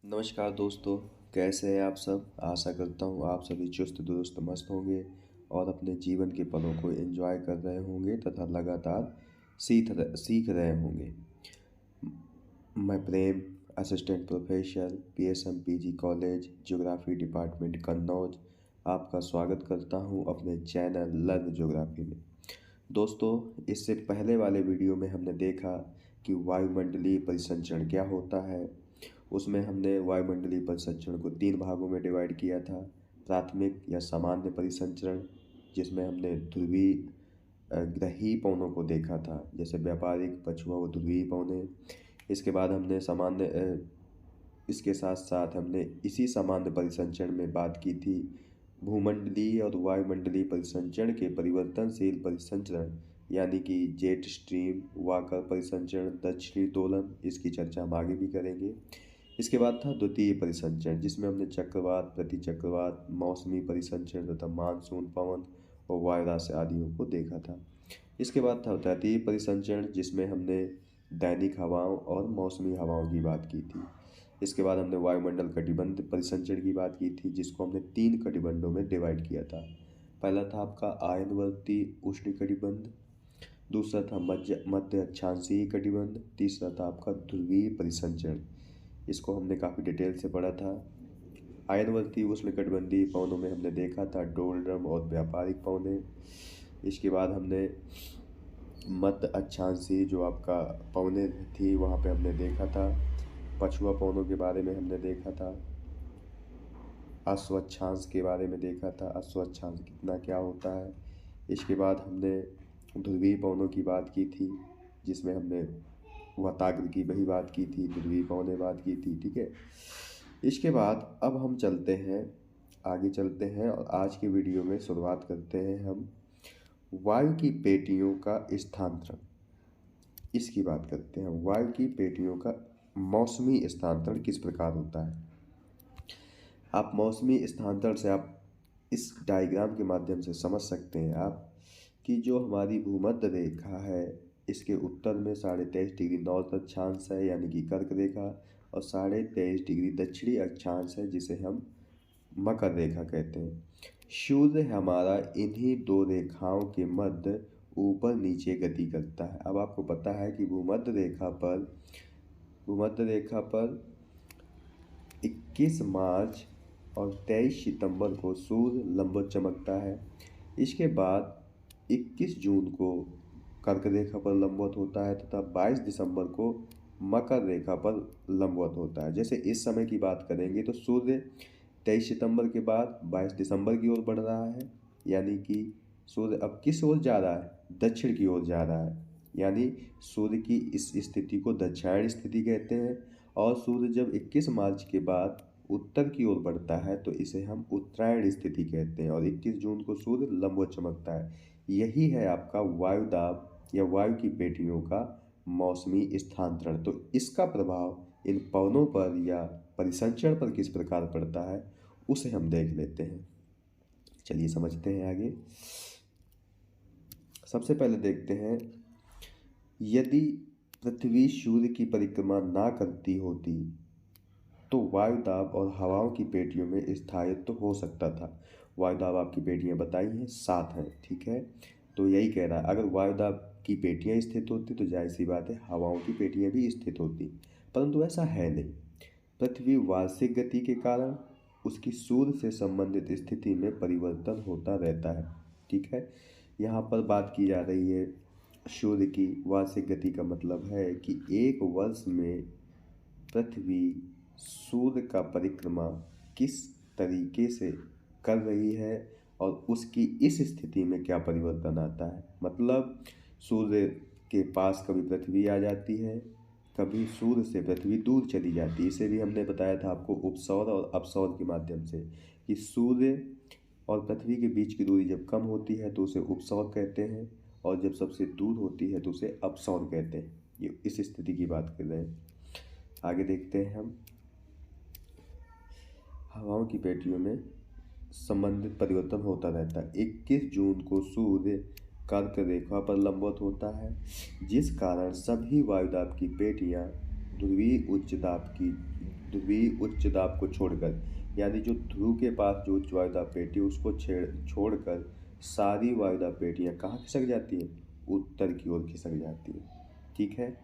नमस्कार दोस्तों। कैसे हैं आप सब। आशा करता हूँ आप सभी चुस्त दुरुस्त मस्त होंगे और अपने जीवन के पलों को एंजॉय कर रहे होंगे तथा लगातार सीख रहे होंगे। मैं Prem, assistant professor, PSM PG college, geography department Kannauj, आपका स्वागत करता हूँ अपने चैनल लर्न ज्योग्राफी में। दोस्तों, इससे पहले वाले वीडियो में हमने देखा कि वायुमंडलीय परिसंचरण क्या होता है। उसमें हमने वायुमंडलीय परिसंचरण को 3 भागों में डिवाइड किया था। प्राथमिक या सामान्य परिसंचरण, जिसमें हमने ध्रुवीय ग्रहीय पवनों को देखा था, जैसे व्यापारिक, पछुआ व ध्रुवीय पवने। इसके बाद हमने इसके साथ साथ हमने इसी सामान्य परिसंचरण में बात की थी भूमंडलीय और वायुमंडलीय परिसंचरण के परिवर्तनशील परिसंचरण, यानी कि जेट स्ट्रीम, वाकर परिसंचरण, दक्षिणी दोलन। इसकी चर्चा हम आगे भी करेंगे। इसके बाद था द्वितीय परिसंचरण, जिसमें हमने चक्रवात, प्रतिचक्रवात, मौसमी परिसंचरण तथा मानसून पवन और वायुराशि आदियों को देखा था। इसके बाद था तृतीय परिसंचरण, जिसमें हमने दैनिक हवाओं और मौसमी हवाओं की बात की थी। इसके बाद हमने वायुमंडल कटिबंध परिसंचरण की बात की थी, जिसको हमने 3 कटिबंधों में डिवाइड किया था। पहला था आपका आयनवर्ती उष्णकटिबंध, दूसरा था मध्य अक्षांशीय कटिबंध, तीसरा था आपका ध्रुवीय परिसंचरण। इसको हमने काफ़ी डिटेल से पढ़ा था। आयनवर्ती उष्णकटिबंधीय पवनों में हमने देखा था डोलड्रम और व्यापारिक पवने। इसके बाद हमने मध्य अक्षांशीय जो आपका पवने थी, वहाँ पे हमने देखा था पछुआ पवनों के बारे में हमने देखा था। अश्वक्षांश के बारे में देखा था, अश्वक्षांश कितना क्या होता है। इसके बाद हमने ध्रुवीय पवनों की बात की थी, जिसमें हमने वाताग्र की वही बात की थी, ध्रुवीय पवने बात की थी। ठीक है। इसके बाद अब हम चलते हैं, आगे चलते हैं और आज के वीडियो में शुरुआत करते हैं हम वायु की पेटियों का स्थानांतरण। इसकी बात करते हैं, वायु की पेटियों का मौसमी स्थानांतरण किस प्रकार होता है। आप मौसमी स्थानांतरण से आप इस डायग्राम के माध्यम से समझ सकते हैं आप कि जो हमारी भूमध्य रेखा है, इसके उत्तर में 23.5 डिग्री नॉर्थ अक्षांश है, यानी कि कर्क रेखा, और 23.5 डिग्री दक्षिणी अक्षांश है, जिसे हम मकर रेखा कहते हैं। सूर्य हमारा इन्हीं 2 रेखाओं के मध्य ऊपर नीचे गति करता है। अब आपको पता है कि भूमध्य रेखा पर 21 मार्च और 23 सितंबर को सूर्य लंबवत चमकता है। इसके बाद 21 जून को कर्क रेखा पर लंबवत होता है तथा 22 दिसंबर को मकर रेखा पर लंबवत होता है। जैसे इस समय की बात करेंगे तो सूर्य 23 सितंबर के बाद 22 दिसंबर की ओर बढ़ रहा है, यानी कि सूर्य अब किस ओर जा रहा है, दक्षिण की ओर जा रहा है। यानी सूर्य की इस स्थिति को दक्षिणायन स्थिति कहते हैं। और सूर्य जब 21 मार्च के बाद उत्तर की ओर बढ़ता है तो इसे हम उत्तरायण स्थिति कहते हैं। और 21 जून को सूर्य लंबवत चमकता है। यही है आपका वायुदाब या वायु की पेटियों का मौसमी स्थानांतरण। तो इसका प्रभाव इन पवनों पर या परिसंचरण पर किस प्रकार पड़ता है, उसे हम देख लेते हैं। चलिए समझते हैं आगे। सबसे पहले देखते हैं, यदि पृथ्वी सूर्य की परिक्रमा ना करती होती तो वायुदाब और हवाओं की पेटियों में स्थायित्व हो सकता था। वायुदाब आपकी पेटियां बताई हैं 7 हैं। ठीक है। तो यही कह रहा है, अगर वायुदाब की पेटियां स्थित होती तो जाहिर सी बात है हवाओं की पेटियां भी स्थित होती, परंतु ऐसा है नहीं। पृथ्वी वार्षिक गति के कारण उसकी सूर्य से संबंधित स्थिति में परिवर्तन होता रहता है। ठीक है। यहाँ पर बात की जा रही है सूर्य की वार्षिक गति का मतलब है कि एक वर्ष में पृथ्वी सूर्य का परिक्रमा किस तरीके से कर रही है और उसकी इस स्थिति में क्या परिवर्तन आता है। मतलब सूर्य के पास कभी पृथ्वी आ जाती है, कभी सूर्य से पृथ्वी दूर चली जाती है। इसे भी हमने बताया था आपको उपसौर और अपसौर के माध्यम से, कि सूर्य और पृथ्वी के बीच की दूरी जब कम होती है तो उसे उपसौर कहते हैं, और जब सबसे दूर होती है तो उसे अपसौर कहते हैं। ये इस स्थिति की बात कर रहे हैं। आगे देखते हैं हम, हवाओं की पेटियों में संबंधित परिवर्तन होता रहता है। 21 जून को सूर्य कर्क रेखा पर लंबवत होता है, जिस कारण सभी वायुदाब की पेटियां ध्रुवीय उच्च दाब को छोड़कर, यानी जो ध्रुव के पास जो उच्च वायुदाब पेटी है उसको छोड़कर सारी वायुदाब पेटियाँ कहाँ खिसक जाती हैं? उत्तर की ओर खिसक जाती हैं। ठीक है।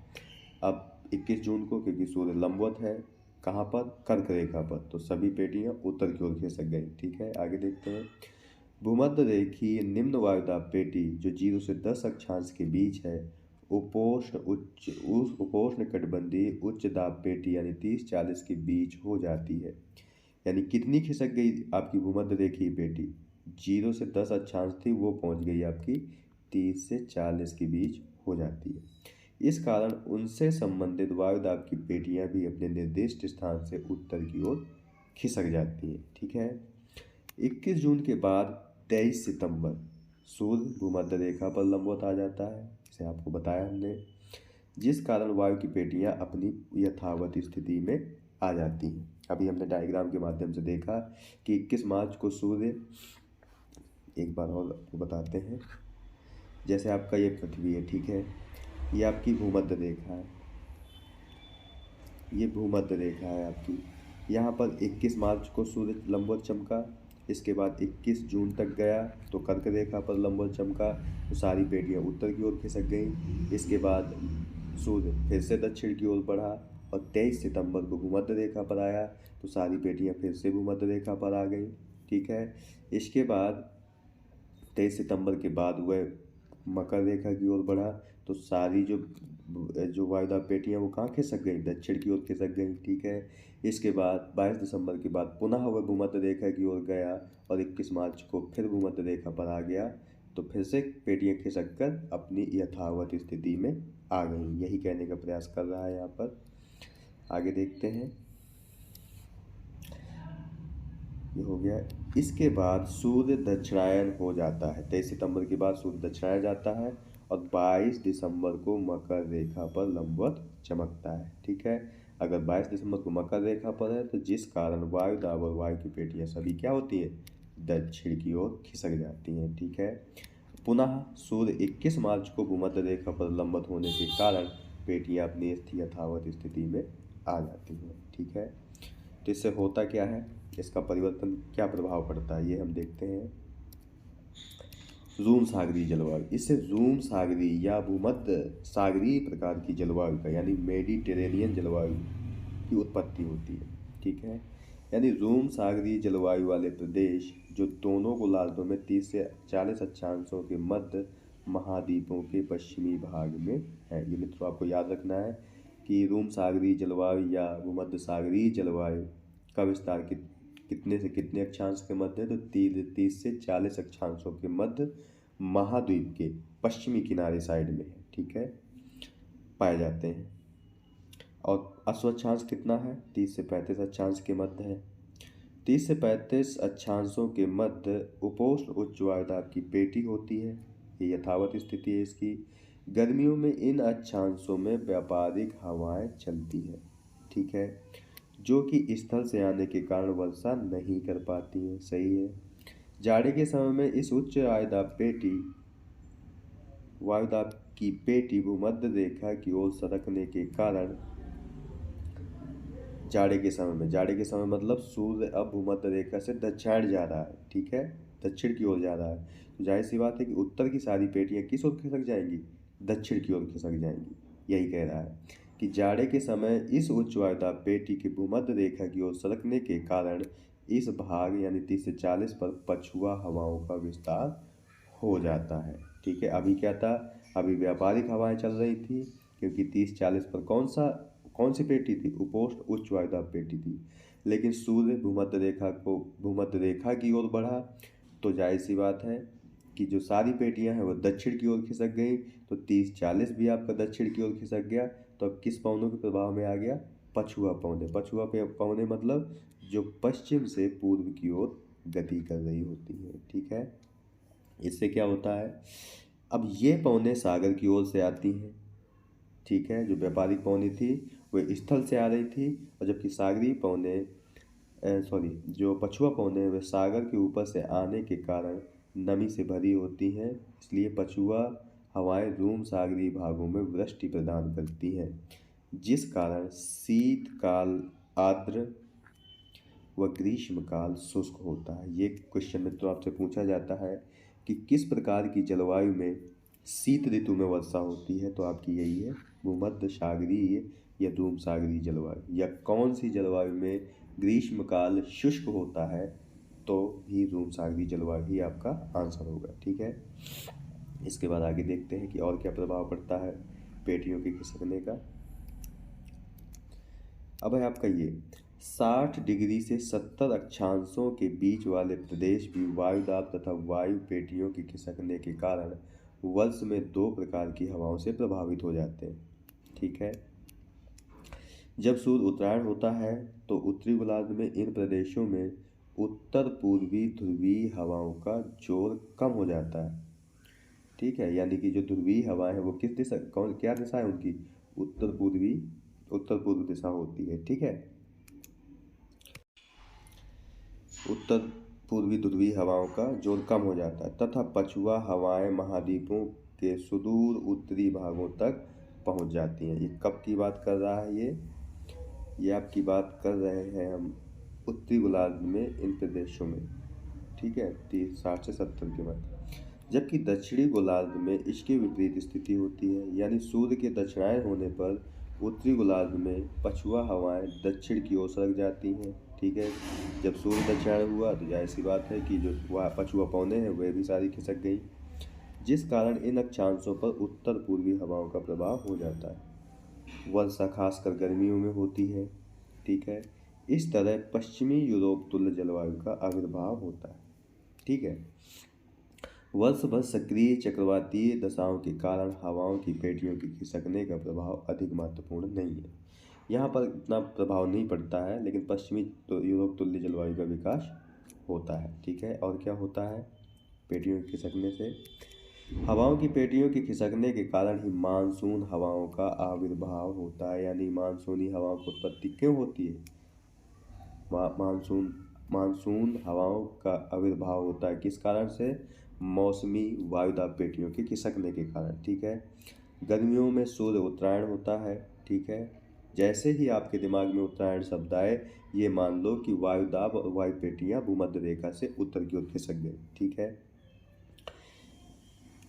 अब 21 जून को, क्योंकि सूर्य लंबवत है कहाँ पर? कर्क रेखा पर, तो सभी पेटियाँ उत्तर की ओर खिसक गई। ठीक है, आगे देखते हैं। भूमध्य रेखीय निम्न वायुदाब पेटी जो 0 से 10 अक्षांश के बीच है, उपोष्ण कटिबंधीय उच्च दाब पेटी यानी 30-40 के बीच हो जाती है। यानी कितनी खिसक गई आपकी भूमध्य रेखीय पेटी? 0 से 10 अक्षांश थी, वो पहुंच गई आपकी 30 से 40 के बीच हो जाती है। इस कारण उनसे संबंधित वायुदाब की पेटियां भी अपने निर्दिष्ट स्थान से उत्तर की ओर खिसक जाती हैं। ठीक है। 21 जून के बाद 23 सितंबर सूर्य भूमध्य रेखा पर लंबवत आ जाता है, इसे आपको बताया हमने, जिस कारण वायु की पेटियां अपनी यथावत स्थिति में आ जाती हैं। अभी हमने डायग्राम के माध्यम से देखा कि 21 मार्च को सूर्य, एक बार और आपको बताते हैं, जैसे आपका ये पृथ्वी है, ठीक है, ये आपकी भूमध्य रेखा है, ये भूमध्य रेखा है आपकी। यहाँ पर 21 मार्च को सूर्य लंबवत चमका, इसके बाद 21 जून तक गया तो कर्क रेखा पर लंबवत चमका, तो सारी पेटियाँ उत्तर की ओर खिसक गईं। इसके बाद सूर्य फिर से दक्षिण की ओर बढ़ा और 23 सितंबर को भूमध्य रेखा पर आया, तो सारी पेटियाँ फिर से भूमध्य रेखा पर आ गई। ठीक है। इसके बाद 23 सितंबर के बाद वह मकर रेखा की ओर बढ़ा, तो सारी जो वायुदाब पेटियाँ वो कहाँ खिसक गई? दक्षिण की ओर खिसक गई। ठीक है। इसके बाद 22 दिसंबर के बाद पुनः वह भूमध्य रेखा की ओर गया और 21 मार्च को फिर भूमध्य रेखा पर आ गया, तो फिर से पेटियाँ खिसक कर अपनी यथावत स्थिति में आ गई। यही कहने का प्रयास कर रहा है यहाँ पर। आगे देखते हैं, ये हो गया। इसके बाद सूर्य दक्षिणायन हो जाता है। 23 सितंबर के बाद सूर्य दक्षिणायन जाता है और 22 दिसंबर को मकर रेखा पर लंबवत चमकता है। ठीक है। अगर 22 दिसंबर को मकर रेखा पर है तो जिस कारण वायुदाब और वायु की पेटियाँ सभी क्या होती है? दक्षिण की ओर खिसक जाती हैं। ठीक है। पुनः सूर्य 21 मार्च को भूमध्य रेखा पर लंबवत होने के कारण पेटियाँ अपनी यथावत स्थिति में आ जाती हैं। ठीक है। तो इससे होता क्या है, इसका परिवर्तन क्या प्रभाव पड़ता है, ये हम देखते हैं। ज़ूम सागरीय जलवायु, इससे ज़ूम सागरीय या भूमध्य सागरीय प्रकार की जलवायु का, यानी मेडिटेरेनियन जलवायु की उत्पत्ति होती है। ठीक है। यानी ज़ूम सागरीय जलवायु वाले प्रदेश जो दोनों गोलार्धों में 30 से 40 अक्षांशों के मध्य महाद्वीपों के पश्चिमी भाग में है। ये मित्रों आपको याद रखना है कि रूम सागरीय जलवायु या भूमध्य सागरीय जलवायु का विस्तार कितने से कितने अक्षांश के मध्य है? तो 30 से 40 अक्षांशों के मध्य महाद्वीप के पश्चिमी किनारे साइड में है। ठीक है, पाए जाते हैं। और अश्वक्षांश कितना है? 30 से 35 अक्षांश के मध्य है। 30 से 35 अक्षांशों के मध्य उपोष्ण उच्च वायुदाब की पेटी होती है। ये यथावत स्थिति है इसकी। गर्मियों में इन अक्षांशों में व्यापारिक हवाएं चलती है। ठीक है, जो कि स्थल से आने के कारण वर्षा नहीं कर पाती है। सही है। जाड़े के समय में इस उच्च वायुदाब की पेटी भूमध्य रेखा की ओर सरकने के कारण जाड़े के समय मतलब सूर्य अब भूमध्य रेखा से दक्षिण जा रहा है। ठीक है, दक्षिण की ओर जा रहा है, तो जाहिर सी बात है कि उत्तर की सारी पेटियां किस ओर खिसक जाएंगी? दक्षिण की ओर खिसक जाएंगी। यही कह रहा है कि जाड़े के समय इस उच्च वायुदाब पेटी के भूमध्य रेखा की ओर सरकने के कारण इस भाग यानी 30 से 40 पर पछुआ हवाओं का विस्तार हो जाता है। ठीक है, अभी क्या था? अभी व्यापारिक हवाएं चल रही थी, क्योंकि 30-40 पर कौन सी पेटी थी? उपोष्ण उच्च वायुदाब पेटी थी। लेकिन सूर्य भूमध्य रेखा की ओर बढ़ा, तो जाहिर सी बात है कि जो सारी पेटियां हैं वो दक्षिण की ओर खिसक गई, तो 30-40 भी आपका दक्षिण की ओर खिसक गया। तो अब किस पवनों के प्रभाव में आ गया? पछुआ पवने मतलब जो पश्चिम से पूर्व की ओर गति कर रही होती है। ठीक है, इससे क्या होता है, अब ये पवनें सागर की ओर से आती हैं। ठीक है, जो व्यापारिक पवनी थी वह स्थल से आ रही थी, और जबकि जो पछुआ पवने वे सागर के ऊपर से आने के कारण नमी से भरी होती हैं, इसलिए पछुआ हवाएं रूम सागरीय भागों में वृष्टि प्रदान करती हैं। जिस कारण शीतकाल आर्द्र व ग्रीष्मकाल शुष्क होता है। ये क्वेश्चन में तो आपसे पूछा जाता है कि किस प्रकार की जलवायु में शीत ऋतु में वर्षा होती है, तो आपकी यही है भूमध्य सागरीय या धूम सागरीय जलवायु। या कौन सी जलवायु में ग्रीष्मकाल शुष्क होता है, तो भी धूम सागरीय जलवायु ही आपका आंसर होगा। ठीक है, इसके बाद आगे देखते हैं कि और क्या प्रभाव पड़ता है पेटियों के खिसकने का। अब है आपका ये 60 डिग्री से 70 अक्षांशों के बीच वाले प्रदेश भी वायुदाब तथा वायु पेटियों के खिसकने के कारण वर्ष में दो प्रकार की हवाओं से प्रभावित हो जाते हैं। ठीक है, जब सूर्य उत्तरायण होता है तो उत्तरी गोलार्ध में इन प्रदेशों में उत्तर पूर्वी ध्रुवीय हवाओं का जोर कम हो जाता है। ठीक है, यानी कि जो ध्रुवीय हवाएं हैं वो किस दिशा, कौन क्या दिशा है उनकी, उत्तर पूर्व दिशा होती है। ठीक है, उत्तर पूर्वी ध्रुवीय हवाओं का जोर कम हो जाता है तथा पछुआ हवाएं महाद्वीपों के सुदूर उत्तरी भागों तक पहुंच जाती हैं। ये कब की बात कर रहा है, ये आपकी बात कर रहे हैं हम उत्तरी गोलार्ध में इन प्रदेशों में। ठीक है, 60 से 70 के बाद। जबकि दक्षिणी गोलार्ध में इसके विपरीत स्थिति होती है, यानी सूर्य के दक्षिणायन होने पर उत्तरी गोलार्ध में पछुआ हवाएं दक्षिण की ओर सरक जाती हैं। ठीक है, जब सूर्य दक्षिणायन हुआ तो जाहिर सी बात है कि जो वह पछुआ पौने हैं वे भी सारी खिसक गई, जिस कारण इन अक्षांशों पर उत्तर पूर्वी हवाओं का प्रभाव हो जाता है। वर्षा खासकर गर्मियों में होती है। ठीक है, इस तरह पश्चिमी यूरोप तुल्य जलवायु का आविर्भाव होता है। ठीक है, वर्ष भर सक्रिय चक्रवातीय दशाओं के कारण हवाओं की पेटियों के खिसकने का प्रभाव अधिक महत्वपूर्ण नहीं है। यहाँ पर इतना प्रभाव नहीं पड़ता है, लेकिन पश्चिमी तो यूरोप तुल्य जलवायु का विकास होता है। ठीक है, और क्या होता है पेटियों के खिसकने से, हवाओं की पेटियों के खिसकने के कारण ही मानसून हवाओं का आविर्भाव होता है। यानी मानसूनी हवाओं की उत्पत्ति क्यों होती है, मानसून हवाओं का आविर्भाव होता है किस कारण से, मौसमी वायुदाब पेटियों के खिसकने के कारण। ठीक है, गर्मियों में सूर्य उत्तरायण होता है। ठीक है, जैसे ही आपके दिमाग में उत्तरायण शब्द आए, ये मान लो कि वायुदाब और वायु पेटियां भूमध्य रेखा से उत्तर की ओर खिसक गई। ठीक है,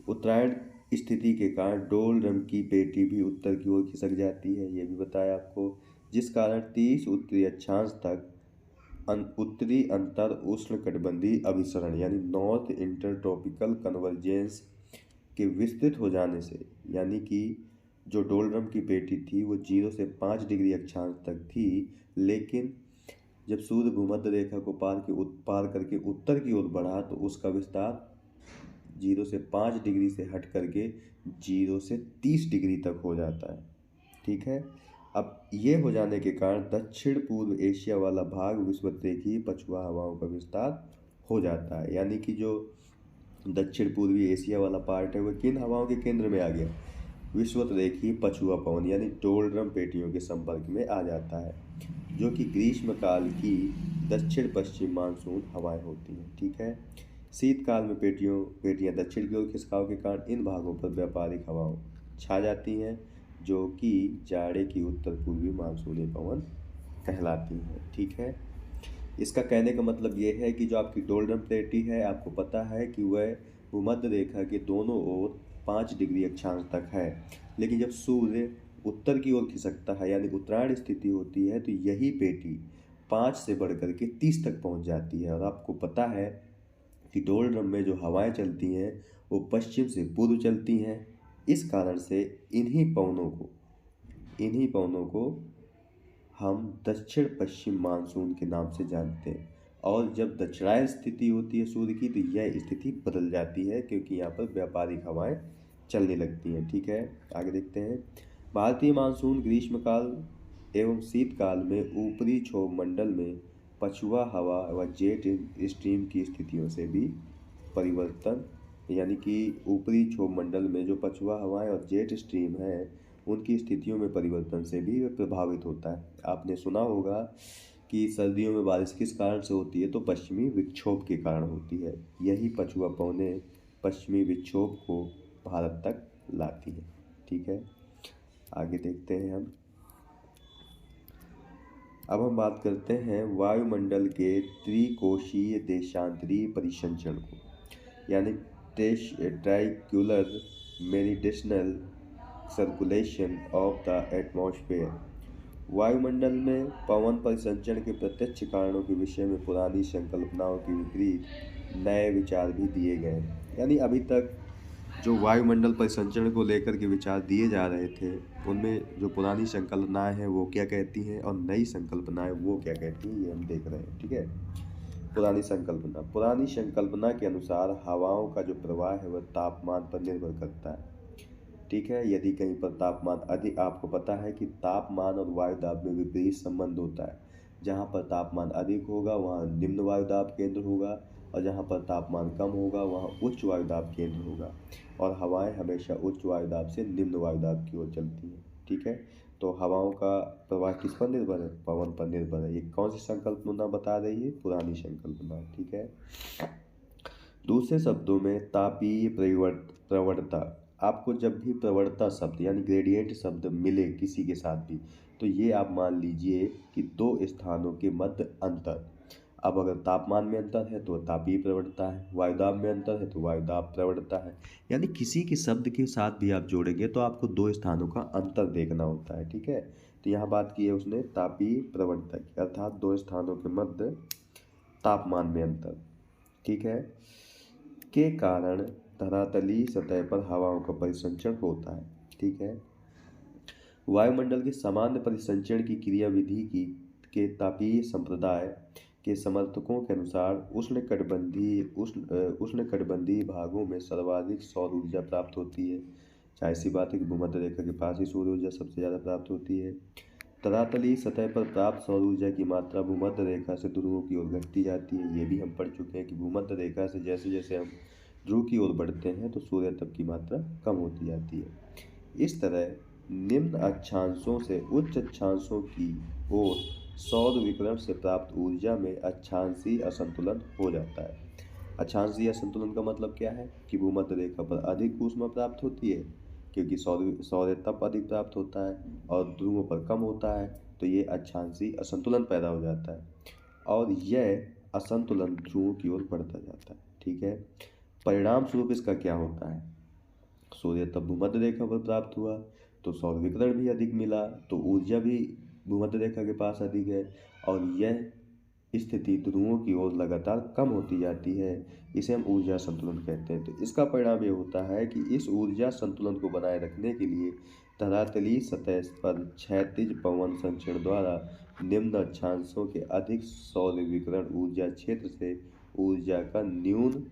उत्तरायण स्थिति के कारण डोलरम की पेटी भी उत्तर की ओर खिसक जाती है, ये भी बताया आपको, जिस कारण 30 उत्तरी अक्षांश तक उत्तरी अंतर उष्णकटिबंधीय अभिसरण यानी नॉर्थ इंटरट्रॉपिकल कन्वर्जेंस के विस्तृत हो जाने से, यानी कि जो डोलरम की पेटी थी वो 0 से 5 डिग्री अक्षांश तक थी, लेकिन जब सूर्य भूमध्य रेखा को पार करके उत्तर की ओर बढ़ा तो उसका विस्तार 0 से 5 डिग्री से हट करके 0 से 30 डिग्री तक हो जाता है। ठीक है, अब ये हो जाने के कारण दक्षिण पूर्व एशिया वाला भाग विषुवतरेखीय पछुआ हवाओं का विस्तार हो जाता है। यानी कि जो दक्षिण पूर्वी एशिया वाला पार्ट है वह किन हवाओं के केंद्र में आ गया, विषुवतरेखीय पछुआ पवन यानी डोलरम पेटियों के संपर्क में आ जाता है, जो कि ग्रीष्मकाल की दक्षिण पश्चिम मानसून हवाएं होती हैं। ठीक है, शीतकाल में पेटियां दक्षिण की ओर खिसकाव के कारण इन भागों पर व्यापारिक हवाएं छा जाती हैं, जो कि जाड़े की उत्तर पूर्वी मानसूनी पवन कहलाती हैं। ठीक है, इसका कहने का मतलब ये है कि जो आपकी डोलरम पेटी है, आपको पता है कि वह भूमध्य रेखा के दोनों ओर 5 डिग्री अक्षांश तक है, लेकिन जब सूर्य उत्तर की ओर खिसकता है यानी उत्तरायण स्थिति होती है तो यही पेटी 5 से बढ़ कर के 30 तक पहुंच जाती है। और आपको पता है कि डोलरम में जो हवाएं चलती हैं वो पश्चिम से पूर्व चलती हैं, इस कारण से इन्हीं पवनों को हम दक्षिण पश्चिम मानसून के नाम से जानते हैं। और जब दक्षिणायन स्थिति होती है सूर्य की तो यह स्थिति बदल जाती है, क्योंकि यहाँ पर व्यापारिक हवाएं चलने लगती हैं। ठीक है, आगे देखते हैं। भारतीय मानसून ग्रीष्मकाल एवं शीतकाल में ऊपरी क्षोभ मंडल में पछुआ हवा व जेट स्ट्रीम की स्थितियों से भी परिवर्तन, यानी कि ऊपरी क्षोभ मंडल में जो पछुआ हवाएं और जेट स्ट्रीम है उनकी स्थितियों में परिवर्तन से भी प्रभावित होता है। आपने सुना होगा कि सर्दियों में बारिश किस कारण से होती है, तो पश्चिमी विक्षोभ के कारण होती है। यही पछुआ पवनें पश्चिमी विक्षोभ को भारत तक लाती है। ठीक है, आगे देखते हैं हम। अब हम बात करते हैं वायुमंडल के त्रिकोशीय देशांतरीय परिसंचरण को, यानी tricellular meridional circulation of the atmosphere. वायुमंडल में पवन परिसंचरण के प्रत्यक्ष कारणों के विषय में पुरानी संकल्पनाओं के विपरीत नए विचार भी दिए गए हैं। यानी अभी तक जो वायुमंडल परिसंचरण को लेकर के विचार दिए जा रहे थे, उनमें जो पुरानी संकल्पनाएं हैं वो क्या कहती हैं और नई संकल्पनाएं वो क्या कहती हैं, ये हम देख रहे हैं। ठीक है, पुरानी संकल्पना के अनुसार हवाओं का जो प्रवाह है वह तापमान पर निर्भर करता है। ठीक है, यदि कहीं पर तापमान अधिक, आपको पता है कि तापमान और वायुदाब में विपरीत संबंध होता है। जहाँ पर तापमान अधिक होगा वहाँ निम्न वायुदाब केंद्र होगा, और जहाँ पर तापमान कम होगा वहाँ उच्च वायुदाब केंद्र होगा। और हवाएं हमेशा उच्च वायुदाब से निम्न वायुदाब की ओर चलती हैं। ठीक है, तो हवाओं का प्रवाह किस पर निर्भर है? पवन पर निर्भर है। ये कौन सी संकल्पना बता रही है? पुरानी संकल्पना। ठीक है, दूसरे शब्दों में तापीय प्रवणता। आपको जब भी प्रवणता शब्द यानी ग्रेडियंट शब्द मिले किसी के साथ भी, तो ये आप मान लीजिए कि दो स्थानों के मध्य अंतर। अब अगर तापमान में अंतर है तो तापीय प्रवणता है, वायुदाब में अंतर है तो वायुदाब प्रवणता है। यानी किसी के शब्द के साथ भी आप जोड़ेंगे तो आपको दो स्थानों का अंतर देखना होता है। ठीक है, तो यहाँ बात की है उसने तापीय प्रवणता की, अर्थात दो स्थानों के मध्य तापमान में अंतर। ठीक है, के कारण धरातलीय सतह पर हवाओं का परिसंचरण होता है। ठीक है, वायुमंडल के सामान्य परिसंचरण की क्रियाविधि की के तापीय संप्रदाय के समर्थकों के अनुसार उष्णकटिबंधीय भागों में सर्वाधिक सौर ऊर्जा प्राप्त होती है। जाहिर सी बात है कि भूमध्य रेखा के पास ही सौर ऊर्जा सबसे ज़्यादा प्राप्त होती है। धरातलीय सतह पर प्राप्त सौर ऊर्जा की मात्रा भूमध्य रेखा से ध्रुवों की ओर घटती जाती है। ये भी हम पढ़ चुके हैं कि भूमध्य रेखा से जैसे जैसे हम ध्रुव की ओर बढ़ते हैं तो सूर्य तप की मात्रा कम होती जाती है। इस तरह निम्न अक्षांशों से उच्च अक्षांशों की ओर सौर विकिरण से प्राप्त ऊर्जा में अक्षांशीय असंतुलन हो जाता है। अक्षांशीय असंतुलन का मतलब क्या है कि भूमध्य रेखा पर अधिक ऊष्मा प्राप्त होती है क्योंकि सौर तप अधिक प्राप्त होता है, और ध्रुवों पर कम होता है, तो ये अक्षांशीय असंतुलन पैदा हो जाता है और यह असंतुलन ध्रुवों की ओर बढ़ता जाता है। ठीक है, परिणाम स्वरूप इसका क्या होता है? सूर्य तब भूमध्य रेखा पर प्राप्त हुआ तो सौर विकिरण भी अधिक मिला, तो ऊर्जा भी भूमध्य रेखा के पास अधिक है, और यह स्थिति ध्रुवों की ओर लगातार कम होती जाती है। इसे हम ऊर्जा संतुलन कहते हैं। तो इसका परिणाम ये होता है कि इस ऊर्जा संतुलन को बनाए रखने के लिए धरातलीय सतह पर क्षैतिज पवन संचरण द्वारा निम्न अक्षांशों के अधिक सौर विकिरण ऊर्जा क्षेत्र से ऊर्जा का न्यून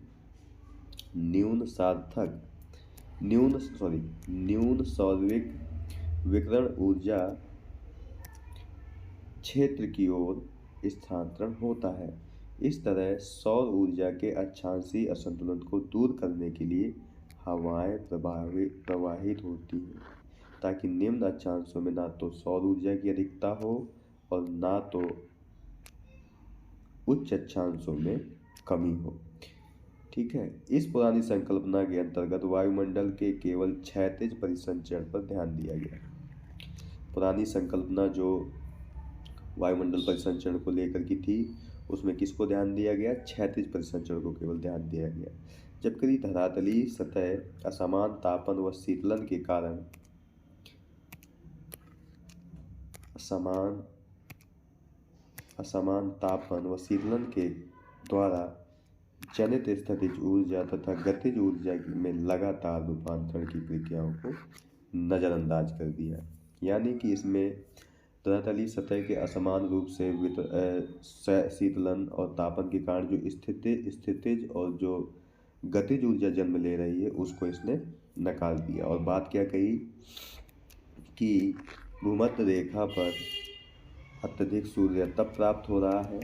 सौरविक विकिरण ऊर्जा क्षेत्र की ओर स्थानांतरण होता है। इस तरह सौर ऊर्जा के अक्षांशीय असंतुलन को दूर करने के लिए हवाएं प्रवाहित होती हैं, ताकि निम्न अक्षांशों में ना तो सौर ऊर्जा की अधिकता हो और ना तो उच्च अक्षांशों में कमी हो। ठीक है, इस पुरानी संकल्पना के अंतर्गत वायुमंडल के केवल क्षैतिज परिसंचरण पर ध्यान दिया गया। पुरानी संकल्पना जो वायुमंडल परिसंचरण को लेकर की थी, उसमें किसको ध्यान दिया गया? क्षैतिज परिसंचरण को केवल ध्यान दिया गया। जबकि धरातलीय सतह असमान तापन व शीतलन के कारण असमान तापन व शीतलन के द्वारा जनित स्थितिज ऊर्जा तथा गतिज ऊर्जा में लगातार रूपांतरण की प्रक्रियाओं को नज़रअंदाज कर दिया। यानी कि इसमें धरातलीय सतह के असमान रूप से शीतलन और तापन के कारण जो स्थितिज और जो गतिज ऊर्जा जन्म ले रही है उसको इसने नकार दिया, और बात क्या कही कि भूमध्य रेखा पर अत्यधिक सूर्य तप प्राप्त हो रहा है,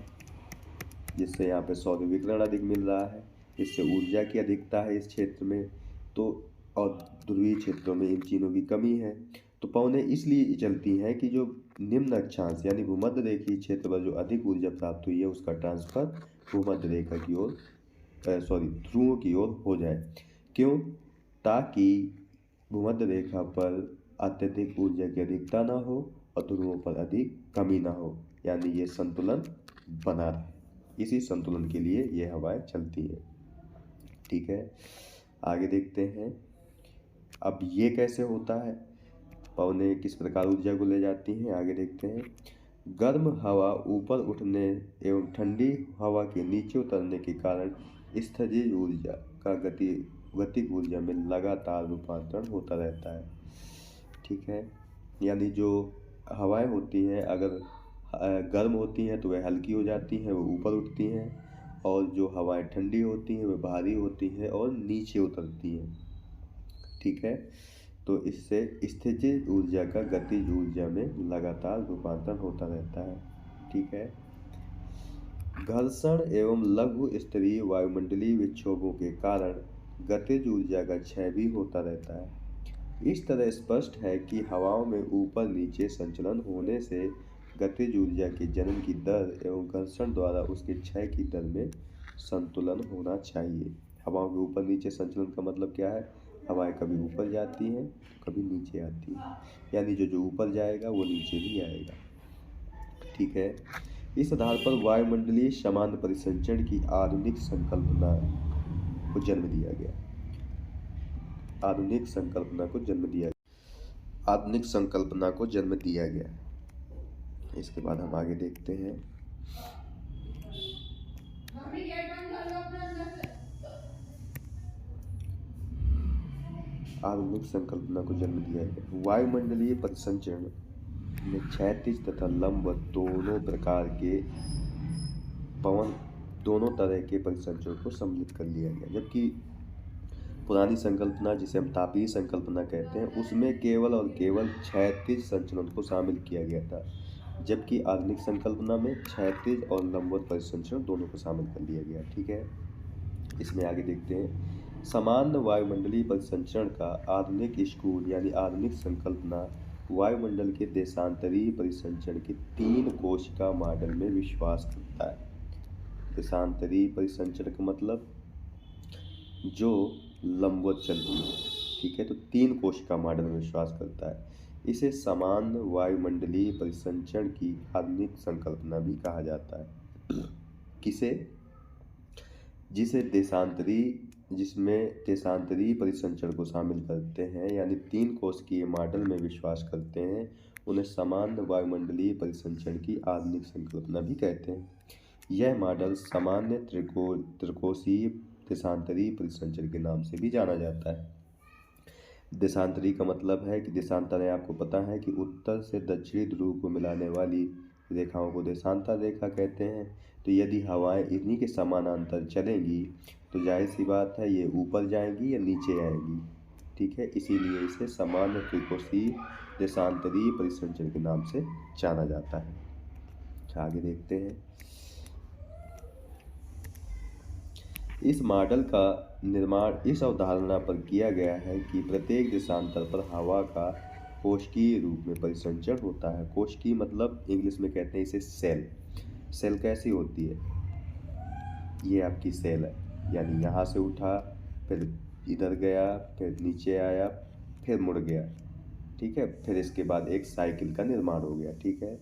जिससे यहाँ पे सौर विकिरण अधिक मिल रहा है, इससे ऊर्जा की अधिकता है इस क्षेत्र में, तो और ध्रुवीय क्षेत्रों में इन चीज़ों की कमी है। तो पवनें इसलिए चलती हैं कि जो निम्न अक्षांश यानी भूमध्य रेखीय क्षेत्र पर जो अधिक ऊर्जा प्राप्त हुई है उसका ट्रांसफर भूमध्य रेखा की ओर ध्रुवों की ओर हो जाए। क्यों? ताकि भूमध्य रेखा पर अत्यधिक ऊर्जा की अधिकता ना हो और ध्रुवों पर अधिक कमी ना हो। यानी ये संतुलन बना रहे। इसी संतुलन के लिए ये हवाएं चलती हैं। ठीक है, आगे देखते हैं। अब ये कैसे होता है, पवनें किस प्रकार ऊर्जा को ले जाती हैं, आगे देखते हैं। गर्म हवा ऊपर उठने एवं ठंडी हवा के नीचे उतरने के कारण स्थितिज ऊर्जा का गतिक ऊर्जा में लगातार रूपांतरण होता रहता है। ठीक है, यानी जो हवाएं होती हैं अगर गर्म होती हैं तो वह हल्की हो जाती हैं, वो ऊपर उठती हैं, और जो हवाएं ठंडी होती हैं वह भारी होती हैं और नीचे उतरती हैं। ठीक है, तो इससे स्थितिज ऊर्जा का गतिज ऊर्जा में लगातार रूपांतरण होता रहता है। ठीक है, घर्षण एवं लघु स्तरीय वायुमंडलीय विक्षोभों के कारण गतिज ऊर्जा का क्षय भी होता रहता है। इस तरह स्पष्ट है कि हवाओं में ऊपर नीचे संचलन होने से गतिज ऊर्जा के जन्म की दर एवं घर्षण द्वारा उसके क्षय की दर में संतुलन होना चाहिए। हवाओं के ऊपर नीचे संचलन का मतलब क्या है, हवाएं कभी ऊपर जाती हैं कभी नीचे आती हैं, यानी जो ऊपर जाएगा वो नीचे भी आएगा। ठीक है, इस आधार पर वायुमंडलीय समान परिसंचरण की आधुनिक संकल्पना को जन्म दिया गया। आधुनिक संकल्पना को जन्म दिया गया। इसके बाद हम आगे देखते हैं। आधुनिक संकल्पना को जन्म दिया गया। वायुमंडलीय परिसंचरण में क्षैतिज तथा लंबवत दोनों प्रकार के पवन, दोनों तरह के परिसंचरण को सम्मिलित कर लिया गया। जबकि पुरानी संकल्पना, जिसे हम तापीय संकल्पना कहते हैं, उसमें केवल और केवल क्षैतिज संचलन को शामिल किया गया था, जबकि आधुनिक संकल्पना में क्षैतिज और लंबवत परिसंचरण दोनों को शामिल कर लिया गया। ठीक है, इसमें आगे देखते हैं। समान वायुमंडलीय परिसंचरण का आधुनिक स्कूल यानी आधुनिक संकल्पना वायुमंडल के देशांतरीय परिसंचरण के 3 कोशिका मॉडल में विश्वास करता है। देशांतरीय परिसंचरण का मतलब जो लंबवत चलती है। ठीक है, तो 3 कोशिका मॉडल में विश्वास करता है। इसे समान वायुमंडलीय परिसंचरण की आधुनिक संकल्पना भी कहा जाता है। किसे, जिसमें देशांतरीय परिसंचरण को शामिल करते हैं, यानी 3 कोशिकीय मॉडल में विश्वास करते हैं, उन्हें समान वायुमंडलीय परिसंचरण की आधुनिक संकल्पना भी कहते हैं। यह मॉडल सामान्य त्रिकोशीय देशांतरीय परिसंचरण के नाम से भी जाना जाता है। देशांतरीय का मतलब है कि देशांतर है, आपको पता है कि उत्तर से दक्षिणी ध्रुव को मिलाने वाली रेखाओं को देशांतर रेखा कहते हैं। तो यदि हवाएं इन्हीं के समानांतर चलेंगी तो जाहिर सी बात है ये ऊपर जाएंगी या नीचे आएंगी। ठीक है, इसीलिए इसे सामान्य त्रिकोशीय देशांतरीय परिसंचरण के नाम से जाना जाता है। आगे देखते हैं। इस मॉडल का निर्माण इस अवधारणा पर किया गया है कि प्रत्येक देशांतर पर हवा का कोशिकीय रूप में परिसंचरण होता है। कोशिकीय मतलब इंग्लिश में कहते हैं इसे सेल। सेल कैसी होती है, ये आपकी सेल है, यानी यहाँ से उठा, फिर इधर गया, फिर नीचे आया, फिर मुड़ गया। ठीक है, फिर इसके बाद एक साइकिल का निर्माण हो गया। ठीक है,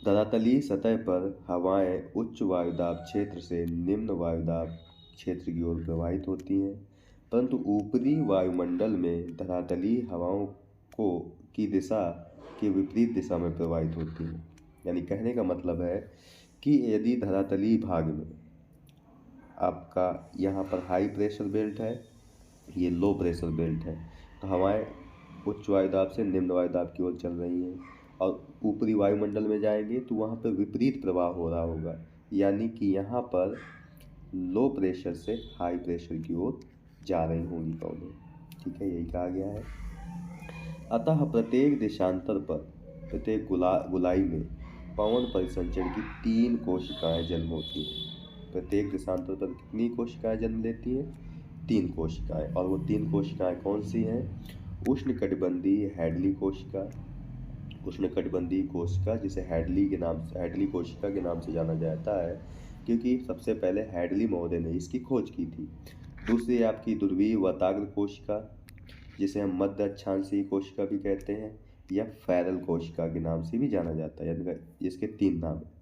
धरातलीय सतह पर हवाएं उच्च वायुदाब क्षेत्र से निम्न वायुदाब क्षेत्र की ओर प्रवाहित होती हैं, परंतु ऊपरी वायुमंडल में धरातलीय हवाओं की दिशा के विपरीत दिशा में प्रवाहित होती हैं। यानी कहने का मतलब है कि यदि धरातलीय भाग में आपका यहाँ पर हाई प्रेशर बेल्ट है, ये लो प्रेशर बेल्ट है, तो हवाएं उच्च वायुदाब से निम्न वायुदाब की ओर चल रही हैं, और ऊपरी वायुमंडल में जाएंगे तो वहाँ पर विपरीत प्रवाह हो रहा होगा, यानी कि यहाँ पर लो प्रेशर से हाई प्रेशर की ओर जा रही होंगी पौधे। ठीक है, यही कहा गया है। अतः प्रत्येक देशांतर पर, प्रत्येक गोलाई में पवन परिसंचरण की 3 कोशिकाएं जन्म होती हैं। प्रत्येक देशांतर पर कितनी कोशिकाएं जन्म लेती हैं? 3 कोशिकाएं। और वो 3 कोशिकाएं कौन सी हैं? उष्णकटिबंधीय हैडली कोशिका, उष्णकटिबंधीय कोशिका जिसे हैडली कोशिका के नाम से जाना जाता है, क्योंकि सबसे पहले हैडली महोदय ने इसकी खोज की थी। दूसरी आपकी ध्रुवीय वताग्र कोशिका, जिसे हम मध्य अक्षांशीय कोशिका भी कहते हैं, या फेरल कोशिका के नाम से भी जाना जाता है। यानी इसके 3 नाम हैं: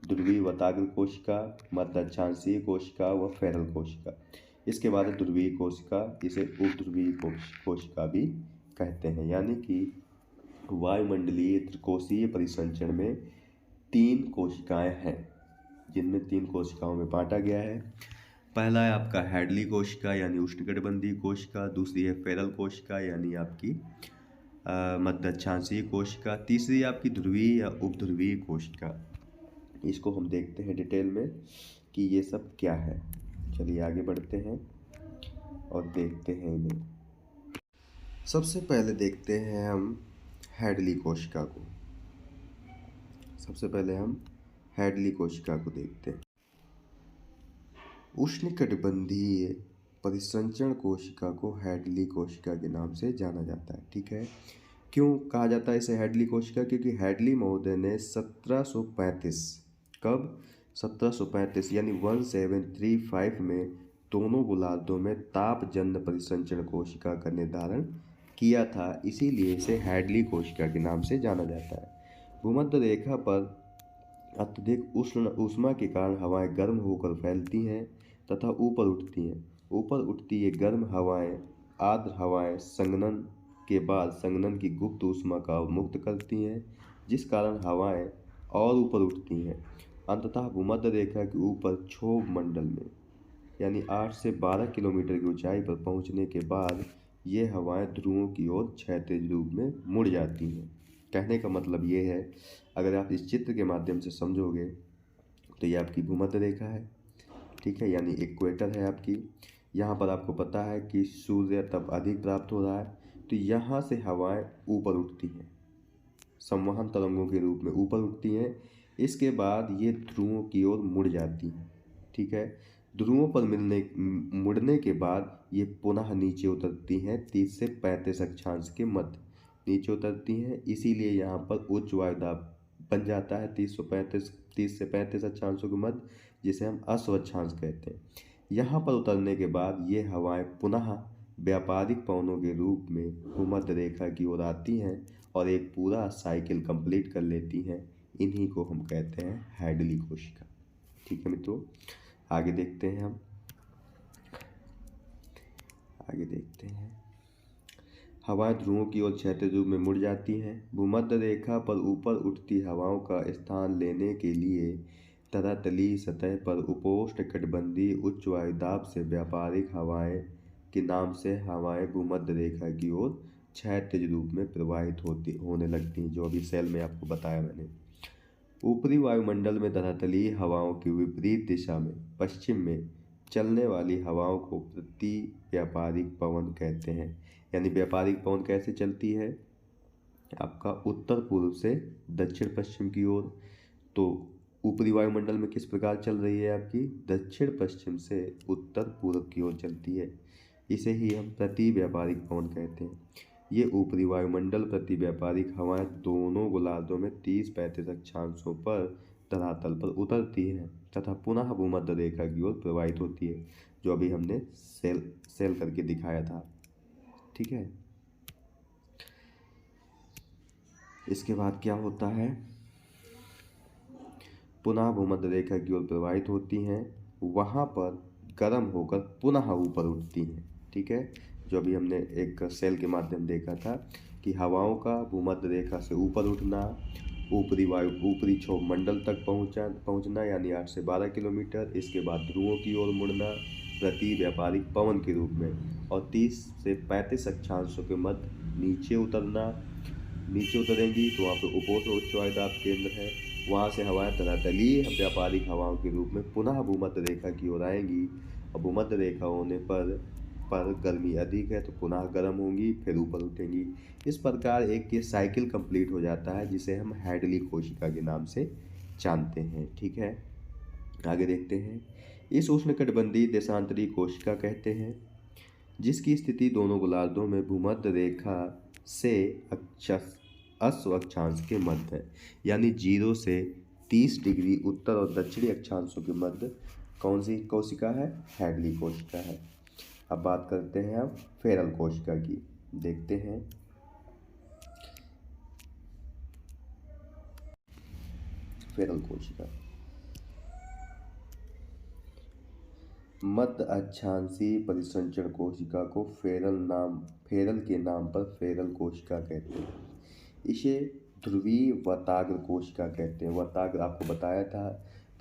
ध्रुवीय वताग्र कोशिका, मध्य अक्षांशीय कोशिका व फेरल कोशिका। इसके बाद है ध्रुवीय कोशिका, इसे उपध्रुवीय कोशिका भी कहते हैं। यानी कि वायुमंडलीय त्रिकोशीय परिसंचरण में 3 कोशिकाएं हैं, जिनमें 3 कोशिकाओं में बांटा गया है। पहला है आपका हैडली कोशिका यानी उष्णकटिबंधीय कोशिका, दूसरी है फेरल कोशिका यानी आपकी मध्य अक्षांशीय कोशिका, तीसरी आपकी ध्रुवीय या उपध्रुवीय कोशिका। इसको हम देखते हैं डिटेल में कि ये सब क्या है। चलिए आगे बढ़ते हैं और देखते हैं इन्हें। सबसे पहले देखते हैं हम हैडली कोशिका को। सबसे पहले हम हैडली कोशिका को देखते हैं। उष्णकटिबंधीय परिसंचरण कोशिका को हैडली कोशिका के नाम से जाना जाता है। ठीक है, क्यों कहा जाता है इसे हैडली कोशिका? क्योंकि हैडली महोदय ने 1735 कब 1735 यानी 1735 में दोनों गोलार्धों में तापजन्य परिसंचरण कोशिका का निर्धारण किया था, इसीलिए इसे हैडली कोशिका के नाम से जाना जाता है। भूमध्य रेखा पर अत्यधिक ऊष्मा के कारण हवाएं गर्म होकर फैलती हैं तथा ऊपर उठती हैं। ऊपर उठती ये गर्म हवाएं आर्द्र हवाएं संघनन के बाद संघनन की गुप्त ऊष्मा का मुक्त करती हैं, जिस कारण हवाएं और ऊपर उठती हैं। अंततः भूमध्य रेखा के ऊपर क्षोभ मंडल में यानी 8 से 12 किलोमीटर की ऊंचाई पर पहुंचने के बाद ये हवाएं ध्रुवों की ओर क्षैतिज रूप में मुड़ जाती हैं। कहने का मतलब ये है, अगर आप इस चित्र के माध्यम से समझोगे तो ये आपकी भूमध्य रेखा है। ठीक है, यानी इक्वेटर है आपकी। यहाँ पर आपको पता है कि सूर्य तब अधिक प्राप्त हो रहा है, तो यहाँ से हवाएं ऊपर उठती हैं, संवहन तरंगों के रूप में ऊपर उठती हैं। इसके बाद ये ध्रुवों की ओर मुड़ जाती हैं। ठीक है, ध्रुवों पर मुड़ने के बाद ये पुनः नीचे उतरती हैं 30 से 35 अक्षांश के मध्य नीचे उतरती हैं। इसीलिए यहाँ पर उच्च वायुदाब बन जाता है 30 से 35 अक्षांशों के मध्य, जिसे हम अश्वक्षांश कहते हैं। यहाँ पर उतरने के बाद ये हवाएं पुनः व्यापारिक पवनों के रूप में भूमध्य रेखा की ओर आती हैं और एक पूरा साइकिल कंप्लीट कर लेती हैं। इन्हीं को हम कहते हैं हैडली कोशिका। ठीक है मित्रों, आगे देखते हैं हम। आगे देखते हैं, हवाएं ध्रुवों की ओर क्षैतिज रूप में मुड़ जाती हैं। भूमध्य रेखा पर ऊपर उठती हवाओं का स्थान लेने के लिए धरातलीय सतह पर उपोष्णकटिबंधीय उच्च वायुदाब से व्यापारिक हवाएं के नाम से हवाएं भूमध्य रेखा की ओर क्षैतिज रूप में प्रवाहित होने लगती हैं, जो अभी सेल में आपको बताया मैंने। ऊपरी वायुमंडल में धरातलीय हवाओं की विपरीत दिशा में पश्चिम में चलने वाली हवाओं को प्रति व्यापारिक पवन कहते हैं। यानी व्यापारिक पवन कैसे चलती है? आपका उत्तर पूर्व से दक्षिण पश्चिम की ओर। तो ऊपरी वायुमंडल में किस प्रकार चल रही है? आपकी दक्षिण पश्चिम से उत्तर पूर्व की ओर चलती है। इसे ही हम प्रति व्यापारिक पवन कहते हैं। ये ऊपरी वायुमंडल प्रति व्यापारिक हवाएं दोनों गोलार्धों में 30-35 अक्षांशों पर धरातल पर उतरती है तथा पुनः भूमध्य रेखा की ओर प्रवाहित होती है, जो अभी हमने सेल करके दिखाया था। ठीक है, इसके बाद क्या होता है? पुनः भूमध्य रेखा की ओर प्रवाहित होती हैं, वहाँ पर गर्म होकर पुनः ऊपर उठती हैं। ठीक है, जो अभी हमने एक सेल के माध्यम देखा था कि हवाओं का भूमध्य रेखा से ऊपर उठना, ऊपरी क्षोभ मंडल तक पहुंचना यानी 8 से 12 किलोमीटर, इसके बाद ध्रुवों की ओर मुड़ना प्रति व्यापारिक पवन के रूप में, और 30 से 35 अक्षांशों के मध्य नीचे उतरना। नीचे उतरेंगी तो वहाँ पर उपोष्ण उच्च वायुदाब केंद्र है, वहाँ से हवाएं धरातलीय व्यापारिक हवाओं के रूप में पुनः भूमध्य रेखा की ओर आएंगी, और भूमध्य रेखा होने पर गर्मी अधिक है तो पुनः गर्म होंगी, फिर ऊपर उठेंगी। इस प्रकार एक ये साइकिल कंप्लीट हो जाता है, जिसे हम हैडली कोशिका के नाम से जानते हैं। ठीक है, आगे देखते हैं। इस उष्णकटिबंधीय देशांतरी कोशिका कहते हैं, जिसकी स्थिति दोनों गोलार्धों में भूमध्य रेखा से अश्व अक्षांश के मध्य है, यानी 0 से 30 डिग्री उत्तर और दक्षिणी अक्षांशों के मध्य कौन सी कोशिका है? हैडली कोशिका है। अब बात करते हैं हम फेरल कोशिका की। देखते हैं, फेरल कोशिका। मध्य अक्षांशीय परिसंचरण कोशिका को फेरल के नाम पर फेरल कोशिका कहते हैं। इसे ध्रुवीय वताग्र कोशिका कहते हैं। वताग्र आपको बताया था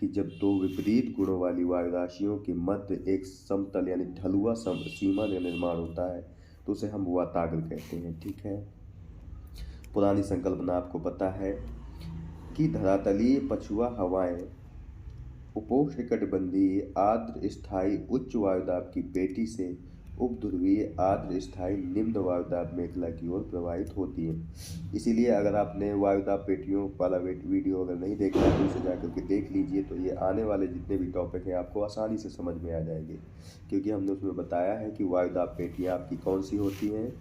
कि जब दो विपरीत गुणों वाली वायु राशियों के मध्य एक समतल यानी ढलुआ सीमा का निर्माण होता है तो उसे हम वताग्र कहते हैं। ठीक है, पुरानी संकल्पना आपको पता है कि धरातलीय पछुआ हवाएं उपोष्णकटिबंधीय आर्द्र स्थायी उच्च वायुदाब की पेटी से उपध्रुवीय आर्द्र स्थायी निम्न वायुदाब मेखला की ओर प्रवाहित होती है। इसीलिए अगर आपने वायुदाब पेटियों वाला वीडियो अगर नहीं देखा है तो उसे जाकर के देख लीजिए, तो ये आने वाले जितने भी टॉपिक हैं आपको आसानी से समझ में आ जाएंगे, क्योंकि हमने उसमें बताया है कि वायुदाब पेटियाँ आपकी कौन सी होती हैं,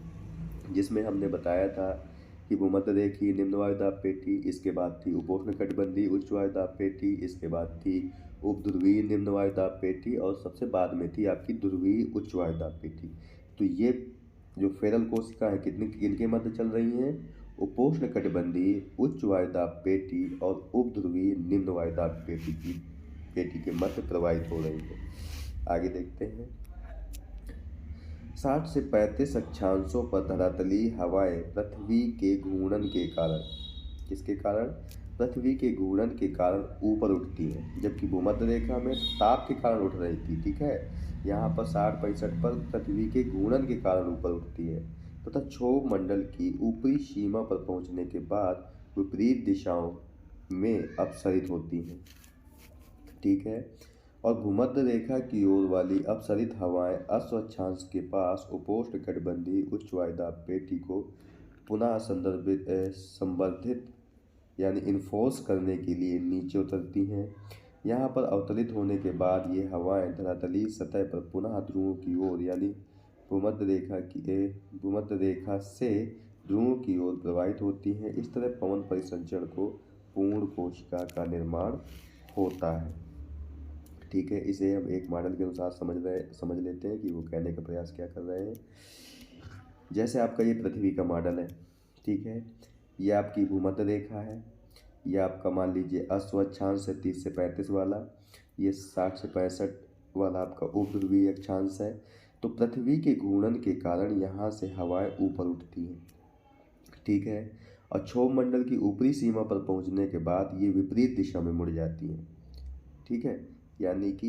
जिसमें हमने बताया था कि भूमध्य रेखीय निम्न वायुदाब पेटी, इसके बाद थी उपोष्णकटिबंधीय उच्च वायुदाब पेटी, इसके बाद थी उपध्रुवीय निम्न वायुदाब पेटी और सबसे बाद में थी आपकी ध्रुवीय उच्च वायुदाब पेटी। तो ये जो फेरल कोशिका है कितनी किनके मध्य चल रही हैं? उपोष्णकटिबंधीय उच्च वायुदाब पेटी और उपध्रुवीय निम्न वायुदाब पेटी के मध्य प्रवाहित हो रही है। आगे देखते हैं। 60 से 35 अक्षांशों पर धरातलीय हवाएं पृथ्वी के घूर्णन के कारण, किसके कारण? पृथ्वी के घूर्णन के कारण ऊपर उठती है, जबकि भूमध्य रेखा में ताप के कारण उठ रही थी। ठीक है, यहाँ पर 60-65 पर पृथ्वी के घूर्णन के कारण ऊपर उठती है तथा क्षोभ मंडल की ऊपरी सीमा पर पहुँचने के बाद विपरीत दिशाओं में अपसरित होती हैं। ठीक है, और भूमध्य रेखा की ओर वाली अपसरित हवाएं अश्व अक्षांश के पास उपोष्णकटिबंधीय उच्च वायुदाब पेटी को पुनः संवर्धित यानी इन्फोर्स करने के लिए नीचे उतरती हैं। यहाँ पर अवतरित होने के बाद ये हवाएं धरातलीय सतह पर पुनः ध्रुवों की ओर यानी भूमध्य रेखा से ध्रुवों की ओर प्रवाहित होती हैं। इस तरह पवन परिसंचरण को पूर्ण कोशिका का निर्माण होता है। ठीक है, इसे हम एक मॉडल के अनुसार समझ लेते हैं कि वो कहने का प्रयास क्या कर रहे हैं। जैसे आपका ये पृथ्वी का मॉडल है, ठीक है, ये आपकी भूमध्य रेखा है, ये आपका मान लीजिए अश्व अक्षांश है 30 से 35 वाला, ये 60 से 65 वाला आपका उपध्रुवीय अक्षांश है। तो पृथ्वी के घूर्णन के कारण यहाँ से हवाएं ऊपर उठती हैं। ठीक है, और क्षोभ मंडल की ऊपरी सीमा पर पहुँचने के बाद ये विपरीत दिशा में मुड़ जाती हैं। ठीक है, यानी कि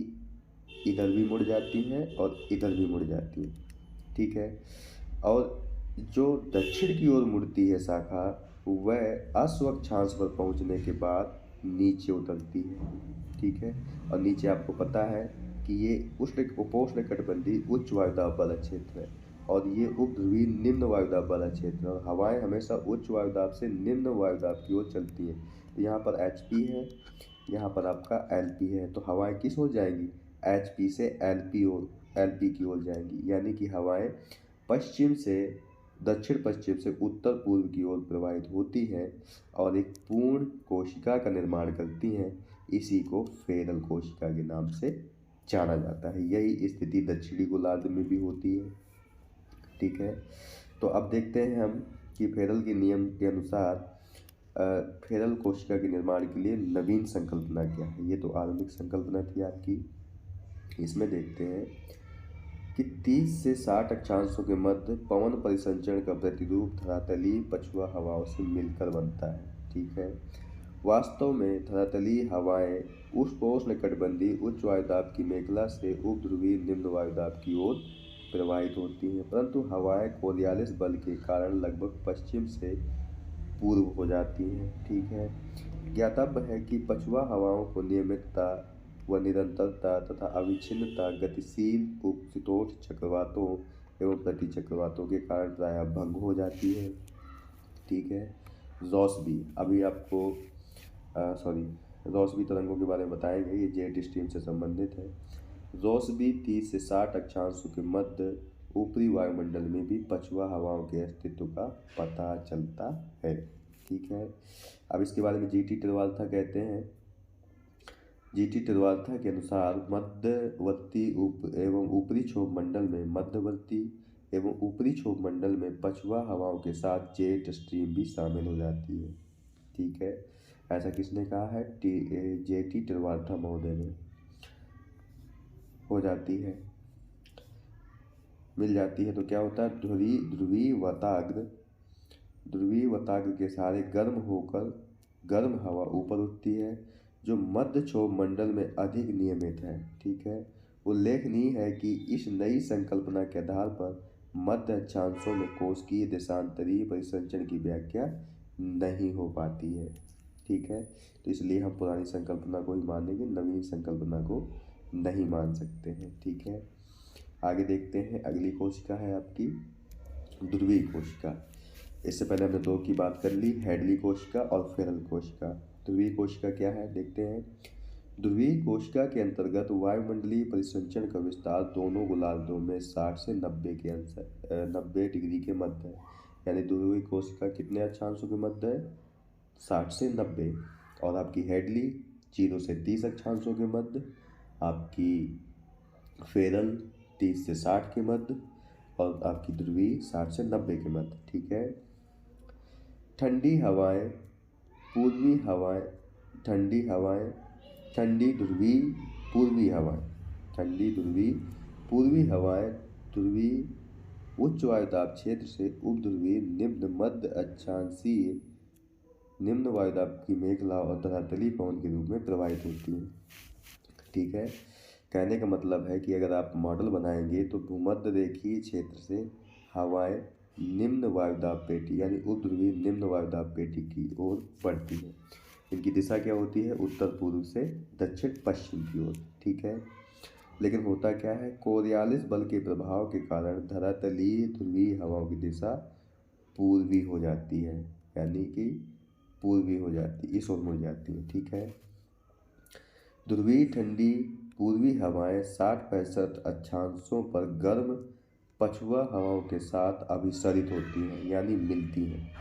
इधर भी मुड़ जाती हैं और इधर भी मुड़ जाती हैं। ठीक है, और जो दक्षिण की ओर मुड़ती है शाखा, वह अश्व अक्षांश पर पहुंचने के बाद नीचे उतरती है। ठीक है, और नीचे आपको पता है कि ये उपोष्णकटिबंधीय उच्च वायुदाब वाला क्षेत्र है और ये उपध्रुवीय निम्न वायुदाब वाला क्षेत्र है, और हवाएं हमेशा उच्च वायुदाब से निम्न वायुदाब की ओर चलती हैं। तो यहाँ पर HP है, यहाँ पर आपका LP है, तो हवाएं किस ओर जाएंगी? HP से LP की ओर जाएंगी, यानी कि हवाएं पश्चिम से दक्षिण पश्चिम से उत्तर पूर्व की ओर प्रवाहित होती है और एक पूर्ण कोशिका का निर्माण करती हैं। इसी को फेरल कोशिका के नाम से जाना जाता है। यही स्थिति दक्षिणी गोलार्ध में भी होती है। ठीक है, तो अब देखते हैं हम कि फेरल के नियम के अनुसार फेरल कोशिका के निर्माण के लिए नवीन संकल्पना क्या है। ये तो आधुनिक संकल्पना थी आपकी। इसमें देखते हैं कि 30 से 60 अक्षांशों के मध्य पवन परिसंचरण का प्रतिरूप धरातलीय पछुआ हवाओं से मिलकर बनता है। ठीक है, वास्तव में धरातलीय हवाएं उपोष्णकटिबंधीय उच्च वायुदाब की मेखला से उपध्रुवीय निम्न वायुदाब की ओर प्रवाहित होती हैं, परंतु हवाएं कोरियालिस बल के कारण लगभग पश्चिम से पूर्व हो जाती हैं। ठीक है, ज्ञातव्य है कि पछुआ हवाओं को नियमितता व निरंतरता तथा अविच्छिन्नता गतिशील उपशीतोष्ण चक्रवातों एवं प्रतिचक्रवातों के कारण प्रायः भंग हो जाती है। ठीक है, रॉसबी अभी आपको रॉसबी तरंगों के बारे में बताएंगे, ये जेट स्ट्रीम से संबंधित है। रॉसबी 30 से 60 अक्षांशों के मध्य ऊपरी वायुमंडल में भी पछुआ हवाओं के अस्तित्व का पता चलता है। ठीक है, अब इसके बारे में GT तिरवाल्था कहते हैं। GT तिरवाल्था के अनुसार मध्यवर्ती एवं ऊपरी क्षोभ मंडल में मध्यवर्ती एवं ऊपरी क्षोभ मंडल में पछुआ हवाओं के साथ जेट स्ट्रीम भी शामिल हो जाती है। ठीक है, ऐसा किसने कहा है? जेटी त्रिवार्था महोदय ने। हो जाती है, मिल जाती है तो क्या होता है? ध्रुवीय वताग्र के सहारे गर्म होकर गर्म हवा ऊपर उठती है, जो मध्य क्षोभ मंडल में अधिक नियमित है। ठीक है। उल्लेखनीय है कि इस नई संकल्पना के आधार पर मध्य अक्षांशों में कोशिकीय देशांतरीय परिसंचरण की व्याख्या नहीं हो पाती है। ठीक है। तो इसलिए हम पुरानी संकल्पना को ही मानेंगे, नवीन संकल्पना को नहीं मान सकते हैं। ठीक है। आगे देखते हैं, अगली कोशिका है आपकी ध्रुवीय कोशिका। इससे पहले हमने दो की बात कर ली, हेडली कोशिका और फेरल कोशिका। ध्रुवीय कोशिका क्या है देखते हैं। ध्रुवीय कोशिका के अंतर्गत वायुमंडलीय परिसंचरण का विस्तार दोनों गोलार्धों में 60 से 90 डिग्री के मध्य है। यानी ध्रुवीय कोशिका कितने अक्षांशों के मध्य है? 60 से 90। और आपकी हेडली 0 से 30 अक्षांशों के मध्य, आपकी फेरल 30 से 60 के मध्य, और आपकी ध्रुवीय 60 से 90 के मध्य। ठीक है। ठंडी हवाएं पूर्वी हवाएं ठंडी हवाएं ठंडी ध्रुवीय पूर्वी हवाएं ठंडी ध्रुवीय पूर्वी हवाएं ध्रुवीय उच्च वायुदाब क्षेत्र से उपध्रुवीय निम्न मध्य अक्षांशीय निम्न वायुदाब की मेघला और धरातली पवन के रूप में प्रवाहित होती हैं। ठीक है। कहने का मतलब है कि अगर आप मॉडल बनाएंगे तो भूमध्य रेखीय क्षेत्र से हवाएं निम्न वायुदाब पेटी यानी उपध्रुवीय निम्न वायुदाब पेटी की ओर बढ़ती है। इनकी दिशा क्या होती है? उत्तर पूर्व से दक्षिण पश्चिम की ओर। ठीक है। लेकिन होता क्या है? कोरियालिस बल के प्रभाव के कारण धरातलीय ध्रुवीय हवाओं की दिशा पूर्वी हो जाती है, यानी कि पूर्वी हो जाती, इस ओर मुड़ जाती है। ठीक है। ध्रुवीय ठंडी पूर्वी हवाएं 60-65 अक्षांशों पर गर्म पछुआ हवाओं के साथ अभिसरित होती हैं, यानी मिलती हैं।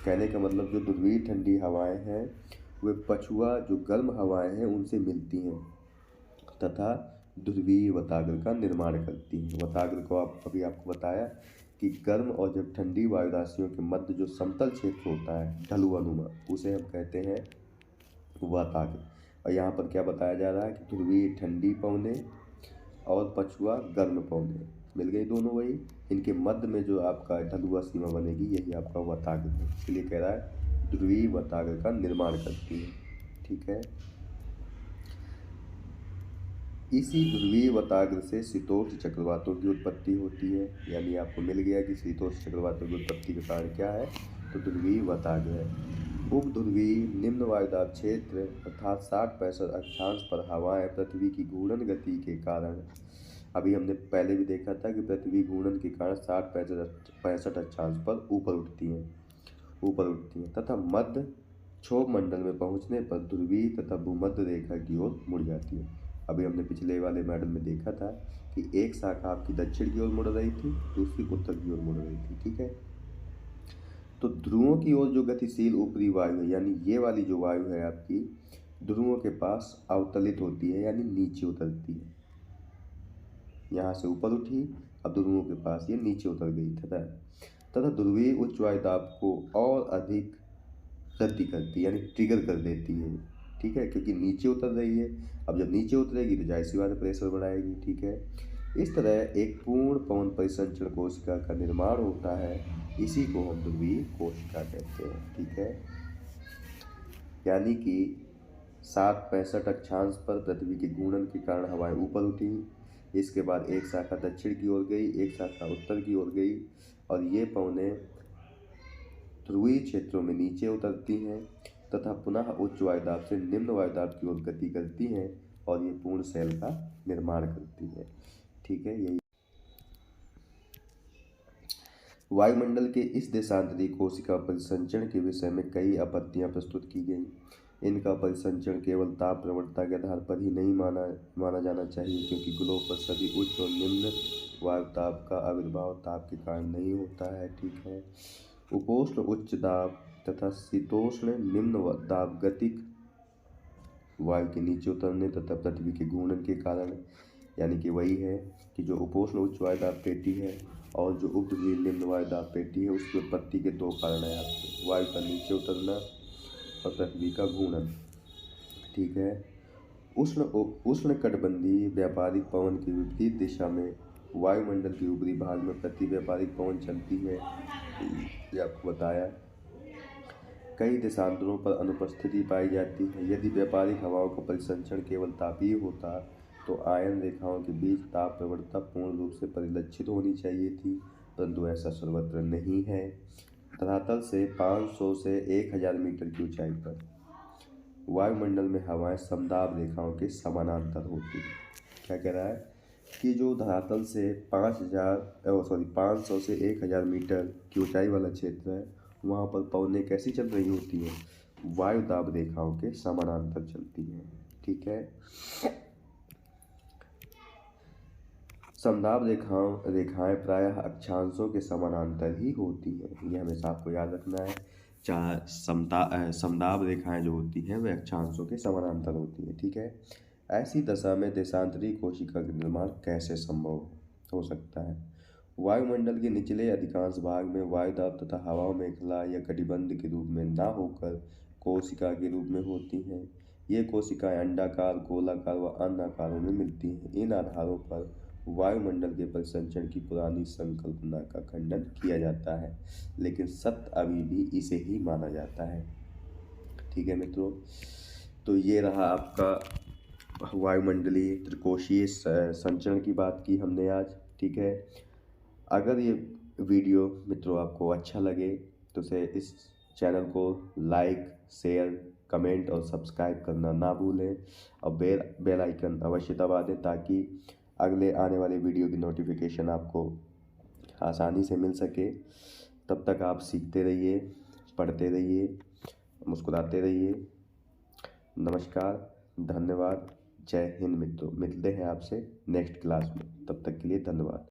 कहने का मतलब जो ध्रुवीय ठंडी हवाएं हैं वे पछुआ जो गर्म हवाएं हैं उनसे मिलती हैं तथा ध्रुवीय वताग्र का निर्माण करती हैं। वताग्र को अभी आपको बताया कि गर्म और जब ठंडी वायु राशियों के मध्य जो समतल क्षेत्र होता है ढलुआनुमा, उसे हम कहते हैं वताग्र। और यहाँ पर क्या बताया जा रहा है कि ध्रुवीय ठंडी पवनें और पछुआ गर्म पवनें मिल गई दोनों वही, इनके मध्य में जो आपका ढलुआ सीमा बनेगी यही आपका वताग्र है। इसलिए कह रहा है ध्रुवीय वताग्र का निर्माण करती है। ठीक है। इसी ध्रुवीय वताग्र से शीतोष्ण चक्रवातों की उत्पत्ति होती है। यानी आपको मिल गया कि शीतोष्ण चक्रवातों की उत्पत्ति का कारण क्या है? तो ध्रुवीय वताग्र है। उपध्रुवीय निम्न वायुदाब क्षेत्र अर्थात 60-65 अक्षांश पर हवाएं पृथ्वी की घूर्णन गति के कारण, अभी हमने पहले भी देखा था कि पृथ्वी घूर्णन के कारण 60-65 अक्षांश पर ऊपर उठती हैं तथा मध्य क्षोभ मंडल में पहुंचने पर ध्रुवीय तथा भूमध्य रेखा की ओर मुड़ जाती है। अभी हमने पिछले वाले मॉडल में देखा था कि एक शाखा आपकी दक्षिण की ओर मुड़ रही थी, दूसरी उत्तर की ओर मुड़ रही थी। ठीक है। तो ध्रुवों की ओर जो गतिशील ऊपरी वायु है, यानी ये वाली जो वायु है आपकी ध्रुवों के पास अवतलित होती है, यानी नीचे उतरती है। यहाँ से ऊपर उठी, अब ध्रुवों के पास ये नीचे उतर गई तथा ध्रुवीय उच्च वायुदाब को और अधिक गति करती है, यानी ट्रिगर कर देती है। ठीक है। क्योंकि नीचे उतर रही है, अब जब नीचे उतरेगी तो जाहिर सी बात है प्रेशर बढ़ाएगी। ठीक है। इस तरह एक पूर्ण पवन परिसंचरण कोशिका का निर्माण होता है, इसी को हम ध्रुवीय कोशिका कहते हैं। ठीक है। यानी कि 60-65 अक्षांश पर पृथ्वी के घूर्णन के कारण हवाएं ऊपर उठी, इसके बाद एक शाखा दक्षिण की ओर गई, एक शाखा उत्तर की ओर गई, और ये पवनें ध्रुवीय क्षेत्रों में नीचे उतरती हैं तथा पुनः उच्च वायुदाब से निम्न वायुदाब की ओर गति करती हैं और ये पूर्ण शैल का निर्माण करती है। ठीक है। यही वायुमंडल के इस देशांतरी कोशिका परिसंचरण के विषय में कई आपत्तियां प्रस्तुत की गई। इनका परिसंचरण केवल ताप प्रवणता के आधार पर ही नहीं माना जाना चाहिए, क्योंकि ग्लोब पर सभी उच्च और निम्न वायुताप का आविर्भाव ताप के कारण नहीं होता है। ठीक है। उपोष्ण उच्च दाब तथा शीतोष्ण निम्न दाब गतिक वायु के नीचे उतरने तथा पृथ्वी के घूर्णन के कारण, यानी कि वही है कि जो उपोष्ण उच्च वायुदाब पेटी है और जो उपध्रुवीय निम्न वायुदाब पेटी है उसकी उत्पत्ति के दो कारण हैं आपके, वायु का नीचे उतरना और पृथ्वी का घूर्णन। ठीक है। उष्णकटिबंधीय व्यापारिक पवन की विपरीत दिशा में वायुमंडल के ऊपरी भाग में प्रति व्यापारिक पवन चलती है, ये आपको बताया। कई देशांतरों पर अनुपस्थिति पाई जाती है। यदि व्यापारिक हवाओं का परिसंचरण केवल तापीय होता तो आयन रेखाओं के बीच ताप प्रवणता पूर्ण रूप से परिलक्षित होनी चाहिए थी, परंतु ऐसा सर्वत्र नहीं है। धरातल से 500 से 1000 मीटर की ऊंचाई पर वायुमंडल में हवाएं समदाब रेखाओं के समानांतर होती हैं। क्या कह रहा है कि जो धरातल से 500 से 1000 मीटर की ऊंचाई वाला क्षेत्र है, वहाँ पर पवनें कैसी चल रही होती हैं? वायुदाब रेखाओं के समानांतर चलती हैं। ठीक है। समदाब रेखाएं प्रायः अक्षांशों के समानांतर ही होती हैं, ये हमेशा आपको याद रखना है। समदाब रेखाएं जो होती हैं वे अक्षांशों के समानांतर होती हैं। ठीक है। ऐसी दशा में देशांतरी कोशिका का निर्माण कैसे संभव हो सकता है? वायुमंडल के निचले अधिकांश भाग में वायुदाब तथा हवाओं में मेखला या कटिबंध के रूप में ना होकर कोशिका के रूप में होती हैं। ये कोशिकाएं अंडाकार, गोलाकार व अन्य आकारों में मिलती हैं। इन आधारों पर वायुमंडल के परिसंचरण की पुरानी संकल्पना का खंडन किया जाता है, लेकिन सत्य अभी भी इसे ही माना जाता है। ठीक है मित्रों, तो ये रहा आपका वायुमंडलीय त्रिकोशीय संचरण की बात की हमने आज। ठीक है। अगर ये वीडियो मित्रों आपको अच्छा लगे तो इस चैनल को लाइक, शेयर, कमेंट और सब्सक्राइब करना ना भूलें और बेल आइकन अवश्य दबा दें, ताकि अगले आने वाले वीडियो की नोटिफिकेशन आपको आसानी से मिल सके। तब तक आप सीखते रहिए, पढ़ते रहिए, मुस्कुराते रहिए। नमस्कार, धन्यवाद, जय हिंद मित्रों। मिलते हैं आपसे नेक्स्ट क्लास में, तब तक के लिए धन्यवाद।